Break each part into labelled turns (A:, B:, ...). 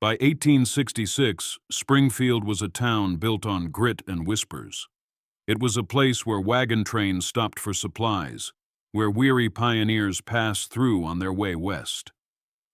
A: By 1866, Springfield was a town built on grit and whispers. It was a place where wagon trains stopped for supplies, where weary pioneers passed through on their way west.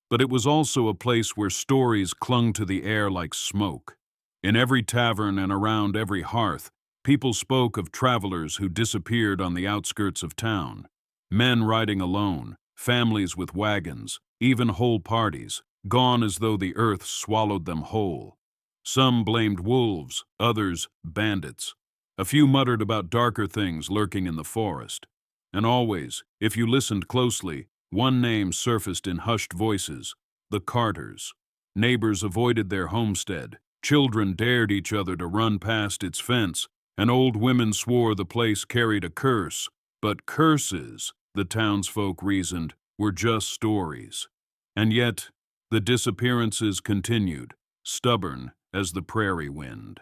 A: But it was also a place where stories clung to the air like smoke. In every tavern and around every hearth, people spoke of travelers who disappeared on the outskirts of town. Men riding alone, families with wagons, even whole parties, gone as though the earth swallowed them whole. Some blamed wolves, others bandits. A few muttered about darker things lurking in the forest. And always, if you listened closely, one name surfaced in hushed voices: the Carters. Neighbors avoided their homestead, children dared each other to run past its fence, and old women swore the place carried a curse. But curses, the townsfolk reasoned, were just stories. And yet, the disappearances continued, stubborn as the prairie wind.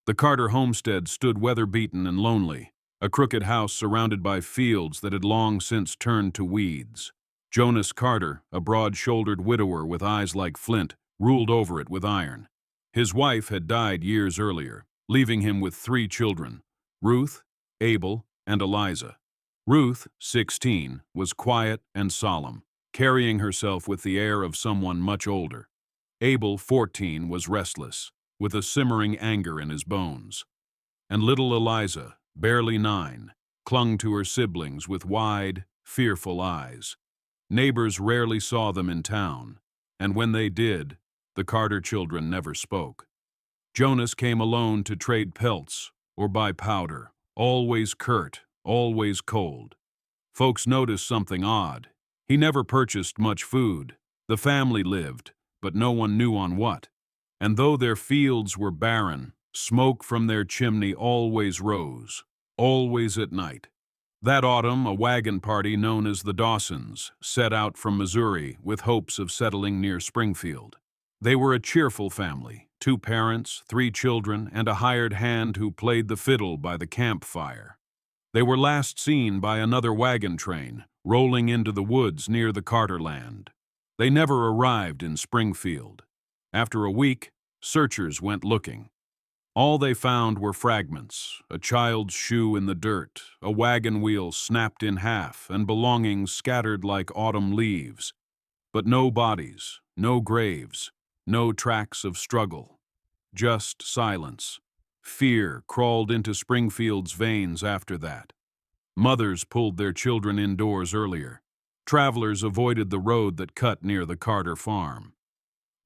A: The Carter homestead stood weather-beaten and lonely, a crooked house surrounded by fields that had long since turned to weeds. Jonas Carter, a broad-shouldered widower with eyes like flint, ruled over it with iron. His wife had died years earlier, leaving him with 3 children: Ruth, Abel, and Eliza. Ruth, 16, was quiet and solemn, carrying herself with the air of someone much older. Abel, 14, was restless, with a simmering anger in his bones. And little Eliza, barely 9, clung to her siblings with wide, fearful eyes. Neighbors rarely saw them in town, and when they did, the Carter children never spoke. Jonas came alone to trade pelts or buy powder, always curt, always cold. Folks noticed something odd. He never purchased much food. The family lived, but no one knew on what. And though their fields were barren, smoke from their chimney always rose, always at night. That autumn, a wagon party known as the Dawsons set out from Missouri with hopes of settling near Springfield. They were a cheerful family, 2 parents, 3 children, and a hired hand who played the fiddle by the campfire. They were last seen by another wagon train, rolling into the woods near the Carter land. They never arrived in Springfield. After a week, searchers went looking. All they found were fragments: a child's shoe in the dirt, a wagon wheel snapped in half, and belongings scattered like autumn leaves. But no bodies, no graves, no tracks of struggle. Just silence. Fear crawled into Springfield's veins after that. Mothers pulled their children indoors earlier. Travelers avoided the road that cut near the Carter farm.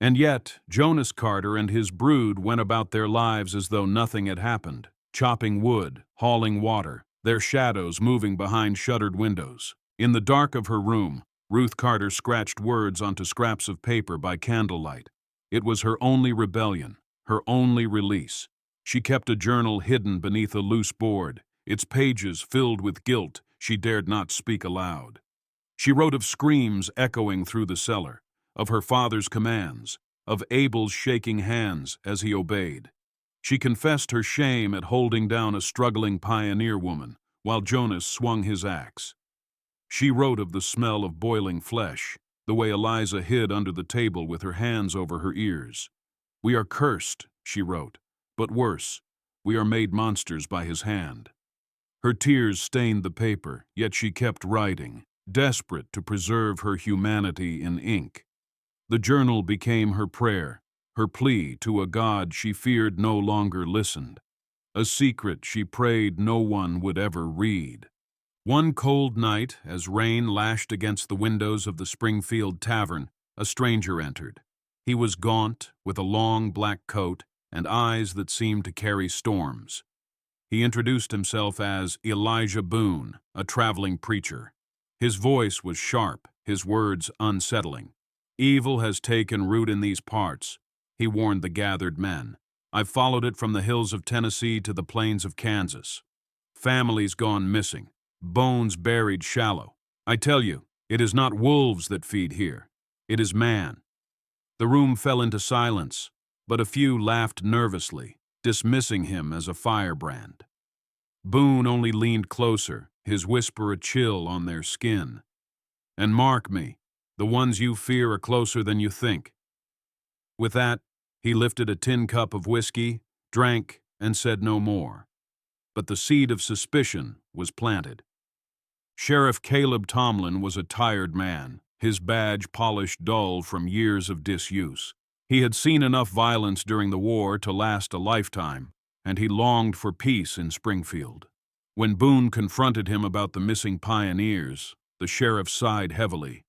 A: And yet, Jonas Carter and his brood went about their lives as though nothing had happened, chopping wood, hauling water, their shadows moving behind shuttered windows. In the dark of her room, Ruth Carter scratched words onto scraps of paper by candlelight. It was her only rebellion, her only release. She kept a journal hidden beneath a loose board, its pages filled with guilt she dared not speak aloud. She wrote of screams echoing through the cellar, of her father's commands, of Abel's shaking hands as he obeyed. She confessed her shame at holding down a struggling pioneer woman while Jonas swung his axe. She wrote of the smell of boiling flesh, the way Eliza hid under the table with her hands over her ears. "We are cursed," she wrote, "but worse, we are made monsters by his hand." Her tears stained the paper, yet she kept writing, desperate to preserve her humanity in ink. The journal became her prayer, her plea to a God she feared no longer listened, a secret she prayed no one would ever read. One cold night, as rain lashed against the windows of the Springfield Tavern, a stranger entered. He was gaunt, with a long black coat and eyes that seemed to carry storms. He introduced himself as Elijah Boone, a traveling preacher. His voice was sharp, his words unsettling. "Evil has taken root in these parts," he warned the gathered men. "I've followed it from the hills of Tennessee to the plains of Kansas. Families gone missing, bones buried shallow. I tell you, it is not wolves that feed here. It is man." The room fell into silence, but a few laughed nervously, dismissing him as a firebrand. Boone only leaned closer, his whisper a chill on their skin. "And mark me, the ones you fear are closer than you think." With that, he lifted a tin cup of whiskey, drank, and said no more. But the seed of suspicion was planted. Sheriff Caleb Tomlin was a tired man, his badge polished dull from years of disuse. He had seen enough violence during the war to last a lifetime, and he longed for peace in Springfield. When Boone confronted him about the missing pioneers, the sheriff sighed heavily.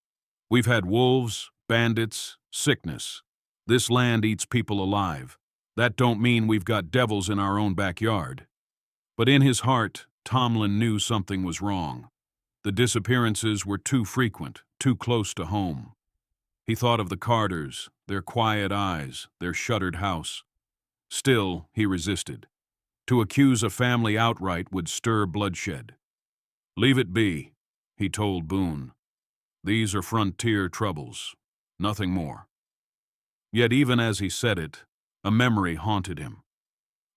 A: "We've had wolves, bandits, sickness. This land eats people alive. That don't mean we've got devils in our own backyard." But in his heart, Tomlin knew something was wrong. The disappearances were too frequent, too close to home. He thought of the Carters, their quiet eyes, their shuttered house. Still, he resisted. To accuse a family outright would stir bloodshed. "Leave it be," he told Boone. "These are frontier troubles, nothing more." Yet even as he said it, a memory haunted him.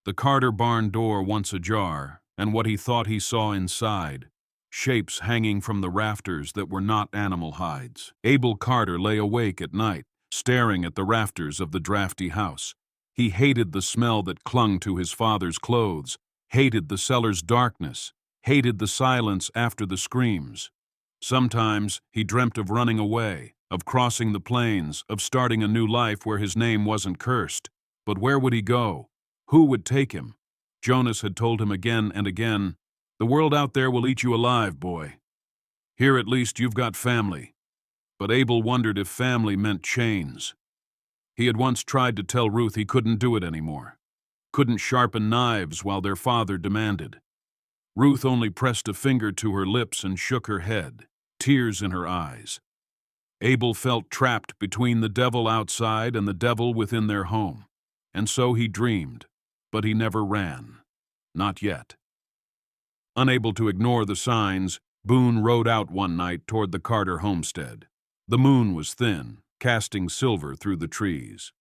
A: The Carter barn door once ajar, and what he thought he saw inside, shapes hanging from the rafters that were not animal hides. Abel Carter lay awake at night, staring at the rafters of the drafty house. He hated the smell that clung to his father's clothes, hated the cellar's darkness, hated the silence after the screams. Sometimes he dreamt of running away, of crossing the plains, of starting a new life where his name wasn't cursed. But where would he go? Who would take him? Jonas had told him again and again, "The world out there will eat you alive, boy. Here at least you've got family." But Abel wondered if family meant chains. He had once tried to tell Ruth he couldn't do it anymore. Couldn't sharpen knives while their father demanded. Ruth only pressed a finger to her lips and shook her head, tears in her eyes. Abel felt trapped between the devil outside and the devil within their home. And so he dreamed, but he never ran. Not yet. Unable to ignore the signs, Boone rode out one night toward the Carter homestead. The moon was thin, casting silver through the trees.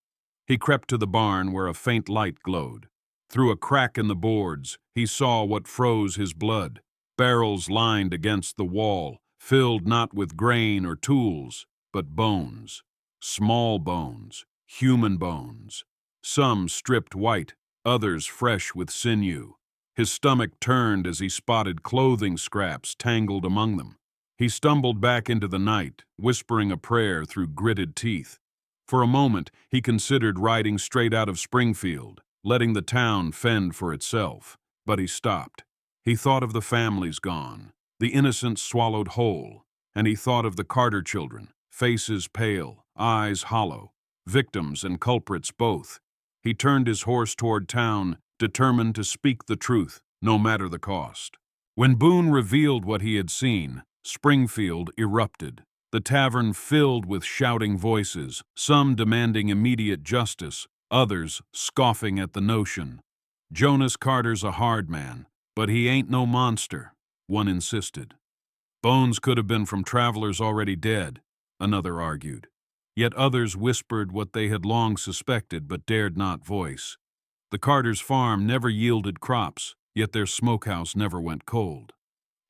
A: He crept to the barn where a faint light glowed. Through a crack in the boards, he saw what froze his blood. Barrels lined against the wall, filled not with grain or tools, but bones. Small bones, human bones. Some stripped white, others fresh with sinew. His stomach turned as he spotted clothing scraps tangled among them. He stumbled back into the night, whispering a prayer through gritted teeth. For a moment, he considered riding straight out of Springfield, letting the town fend for itself. But he stopped. He thought of the families gone, the innocents swallowed whole, and he thought of the Carter children, faces pale, eyes hollow, victims and culprits both. He turned his horse toward town, determined to speak the truth, no matter the cost. When Boone revealed what he had seen, Springfield erupted. The tavern filled with shouting voices, some demanding immediate justice, others scoffing at the notion. "Jonas Carter's a hard man, but he ain't no monster," one insisted. "Bones could have been from travelers already dead," another argued. Yet others whispered what they had long suspected but dared not voice. The Carters' farm never yielded crops, yet their smokehouse never went cold.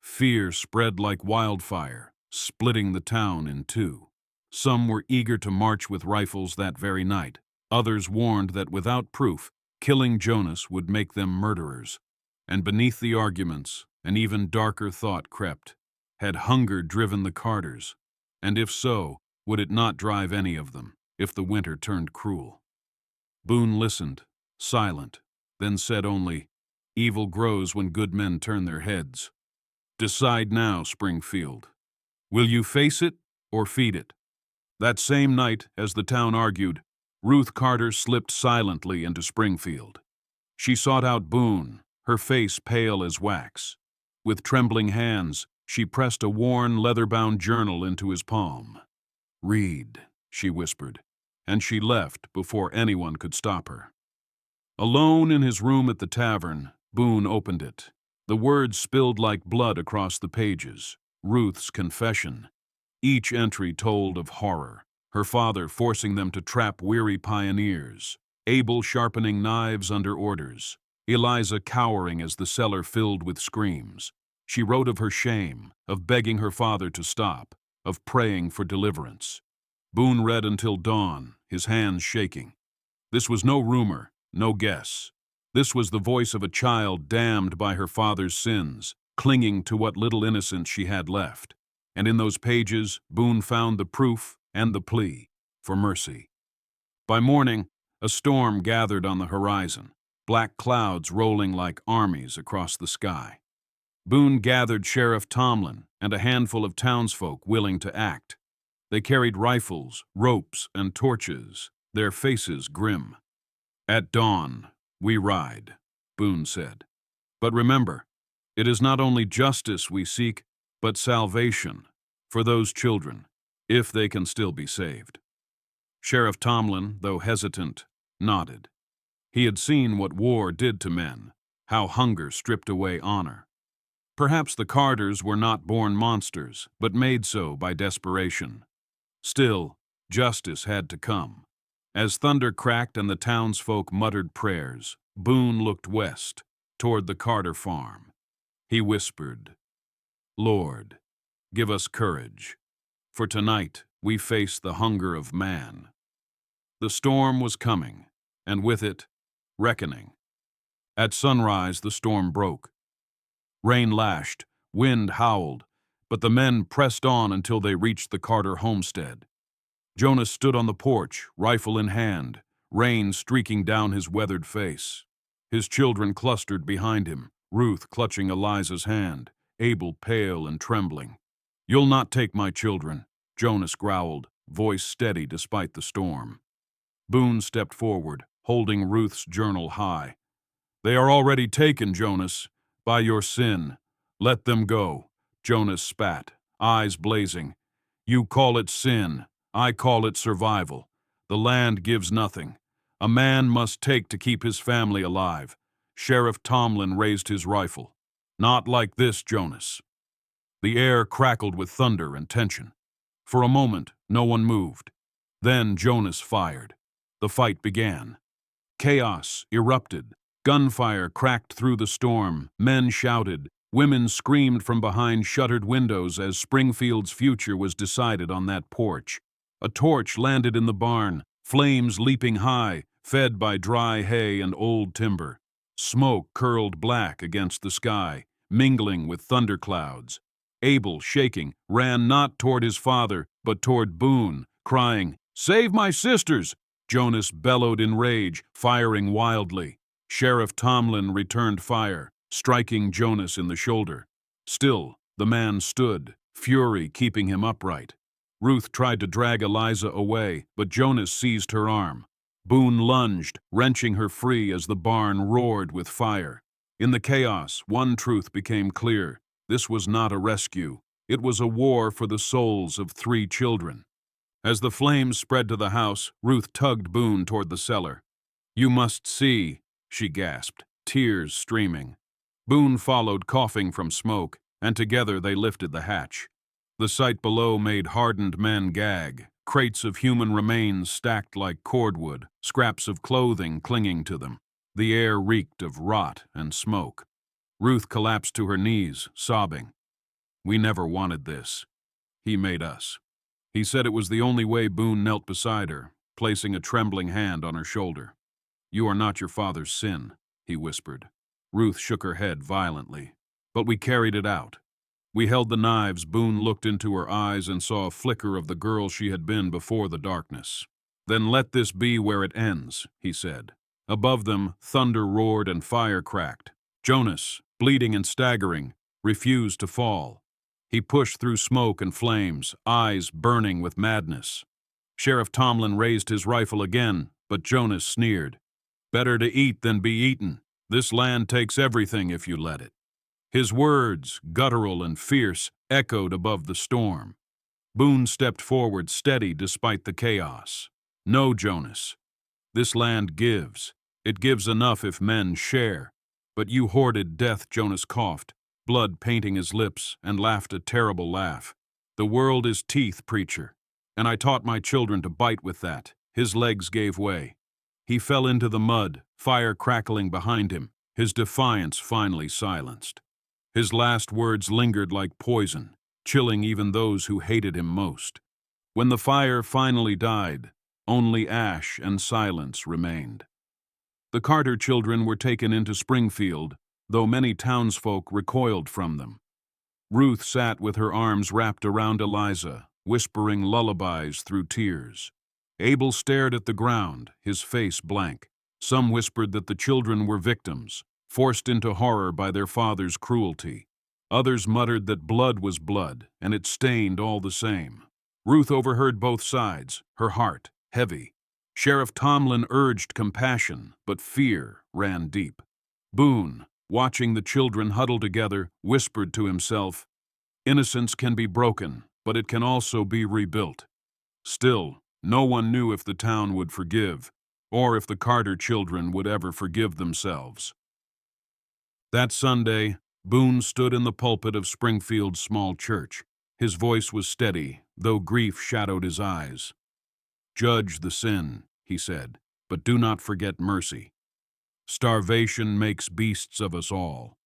A: Fear spread like wildfire, splitting the town in two. Some were eager to march with rifles that very night. Others warned that without proof, killing Jonas would make them murderers. And beneath the arguments, an even darker thought crept. Had hunger driven the Carters? And if so, would it not drive any of them, if the winter turned cruel? Boone listened, silent, then said only, "Evil grows when good men turn their heads. Decide now, Springfield. Will you face it or feed it?" That same night, as the town argued, Ruth Carter slipped silently into Springfield. She sought out Boone, her face pale as wax. With trembling hands, she pressed a worn, leather-bound journal into his palm. "Read," she whispered, and she left before anyone could stop her. Alone in his room at the tavern, Boone opened it. The words spilled like blood across the pages. Ruth's confession. Each entry told of horror. Her father forcing them to trap weary pioneers. Abel sharpening knives under orders. Eliza cowering as the cellar filled with screams. She wrote of her shame, of begging her father to stop, of praying for deliverance. Boone read until dawn, his hands shaking. This was no rumor, no guess. This was the voice of a child damned by her father's sins, clinging to what little innocence she had left. And in those pages, Boone found the proof and the plea for mercy. By morning, a storm gathered on the horizon, black clouds rolling like armies across the sky. Boone gathered Sheriff Tomlin and a handful of townsfolk willing to act. They carried rifles, ropes, and torches, their faces grim. "At dawn, we ride," Boone said. "But remember, it is not only justice we seek, but salvation for those children, if they can still be saved." Sheriff Tomlin, though hesitant, nodded. He had seen what war did to men, how hunger stripped away honor. Perhaps the Carters were not born monsters, but made so by desperation. Still, justice had to come. As thunder cracked and the townsfolk muttered prayers, Boone looked west, toward the Carter farm. He whispered, "Lord, give us courage, for tonight we face the hunger of man." The storm was coming, and with it, reckoning. At sunrise, the storm broke. Rain lashed, wind howled, but the men pressed on until they reached the Carter homestead. Jonas stood on the porch, rifle in hand, rain streaking down his weathered face. His children clustered behind him, Ruth clutching Eliza's hand, Abel pale and trembling. "You'll not take my children," Jonas growled, voice steady despite the storm. Boone stepped forward, holding Ruth's journal high. "They are already taken, Jonas, by your sin. Let them go." Jonas spat, eyes blazing. "You call it sin. I call it survival. The land gives nothing. A man must take to keep his family alive." Sheriff Tomlin raised his rifle. "Not like this, Jonas." The air crackled with thunder and tension. For a moment, no one moved. Then Jonas fired. The fight began. Chaos erupted. Gunfire cracked through the storm. Men shouted. Women screamed from behind shuttered windows as Springfield's future was decided on that porch. A torch landed in the barn, flames leaping high, fed by dry hay and old timber. Smoke curled black against the sky, mingling with thunderclouds. Abel, shaking, ran not toward his father, but toward Boone, crying, "Save my sisters!" Jonas bellowed in rage, firing wildly. Sheriff Tomlin returned fire, striking Jonas in the shoulder. Still, the man stood, fury keeping him upright. Ruth tried to drag Eliza away, but Jonas seized her arm. Boone lunged, wrenching her free as the barn roared with fire. In the chaos, one truth became clear. This was not a rescue. It was a war for the souls of 3 children. As the flames spread to the house, Ruth tugged Boone toward the cellar. "You must see," she gasped, tears streaming. Boone followed, coughing from smoke, and together they lifted the hatch. The sight below made hardened men gag, crates of human remains stacked like cordwood, scraps of clothing clinging to them. The air reeked of rot and smoke. Ruth collapsed to her knees, sobbing. "We never wanted this. He made us." He said it was the only way. Boone knelt beside her, placing a trembling hand on her shoulder. "You are not your father's sin," he whispered. Ruth shook her head violently. "But we carried it out. We held the knives." Boone looked into her eyes and saw a flicker of the girl she had been before the darkness. "Then let this be where it ends," he said. Above them, thunder roared and fire cracked. Jonas, bleeding and staggering, refused to fall. He pushed through smoke and flames, eyes burning with madness. Sheriff Tomlin raised his rifle again, but Jonas sneered. "Better to eat than be eaten. This land takes everything if you let it." His words, guttural and fierce, echoed above the storm. Boone stepped forward, steady despite the chaos. "No, Jonas. This land gives. It gives enough if men share. But you hoarded death." Jonas coughed, blood painting his lips, and laughed a terrible laugh. "The world is teeth, preacher. And I taught my children to bite with that." His legs gave way. He fell into the mud, fire crackling behind him, his defiance finally silenced. His last words lingered like poison, chilling even those who hated him most. When the fire finally died, only ash and silence remained. The Carter children were taken into Springfield, though many townsfolk recoiled from them. Ruth sat with her arms wrapped around Eliza, whispering lullabies through tears. Abel stared at the ground, his face blank. Some whispered that the children were victims, forced into horror by their father's cruelty. Others muttered that blood was blood, and it stained all the same. Ruth overheard both sides, her heart heavy. Sheriff Tomlin urged compassion, but fear ran deep. Boone, watching the children huddle together, whispered to himself, "Innocence can be broken, but it can also be rebuilt." Still, no one knew if the town would forgive, or if the Carter children would ever forgive themselves. That Sunday, Boone stood in the pulpit of Springfield's small church. His voice was steady, though grief shadowed his eyes. "Judge the sin," he said, "but do not forget mercy. Starvation makes beasts of us all,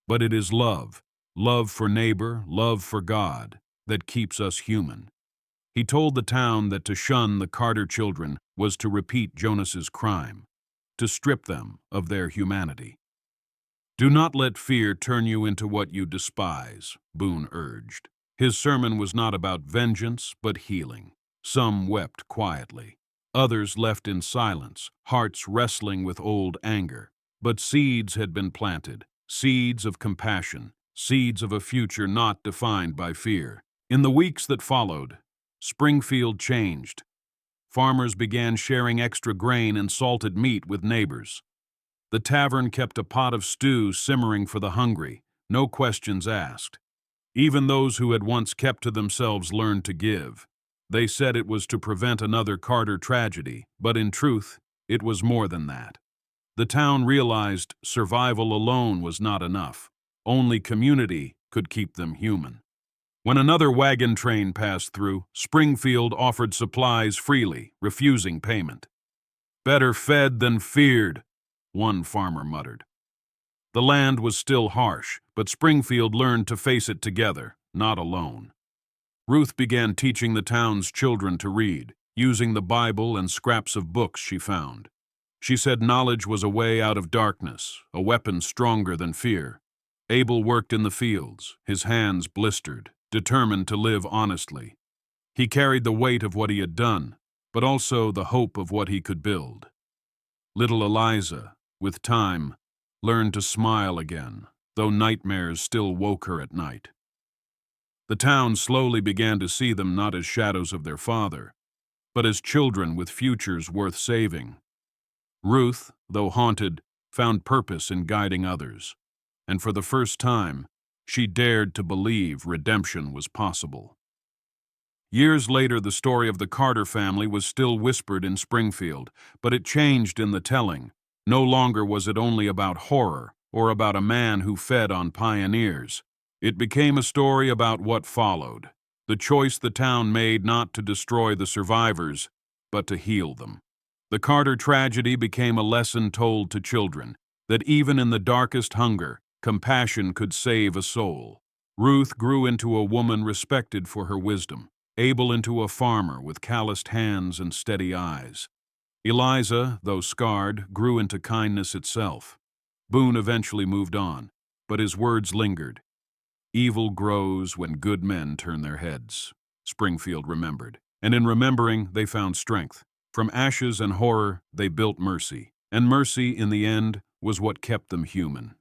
A: but it is love, love for neighbor, love for God, that keeps us human." He told the town that to shun the Carter children was to repeat Jonas's crime, to strip them of their humanity. "Do not let fear turn you into what you despise," Boone urged. His sermon was not about vengeance, but healing. Some wept quietly. Others left in silence, hearts wrestling with old anger. But seeds had been planted, seeds of compassion, seeds of a future not defined by fear. In the weeks that followed, Springfield changed. Farmers began sharing extra grain and salted meat with neighbors. The tavern kept a pot of stew simmering for the hungry, no questions asked. Even those who had once kept to themselves learned to give. They said it was to prevent another Carter tragedy, but in truth, it was more than that. The town realized survival alone was not enough. Only community could keep them human. When another wagon train passed through, Springfield offered supplies freely, refusing payment. "Better fed than feared," one farmer muttered. The land was still harsh, but Springfield learned to face it together, not alone. Ruth began teaching the town's children to read, using the Bible and scraps of books she found. She said knowledge was a way out of darkness, a weapon stronger than fear. Abel worked in the fields, his hands blistered, determined to live honestly. He carried the weight of what he had done, but also the hope of what he could build. Little Eliza, with time, learned to smile again, though nightmares still woke her at night. The town slowly began to see them not as shadows of their father, but as children with futures worth saving. Ruth, though haunted, found purpose in guiding others, and for the first time, she dared to believe redemption was possible. Years later, the story of the Carter family was still whispered in Springfield, but it changed in the telling. No longer was it only about horror or about a man who fed on pioneers. It became a story about what followed, the choice the town made not to destroy the survivors, but to heal them. The Carter tragedy became a lesson told to children, that even in the darkest hunger, compassion could save a soul. Ruth grew into a woman respected for her wisdom, Abel into a farmer with calloused hands and steady eyes. Eliza, though scarred, grew into kindness itself. Boone eventually moved on, but his words lingered. "Evil grows when good men turn their heads," Springfield remembered. And in remembering, they found strength. From ashes and horror, they built mercy. And mercy, in the end, was what kept them human.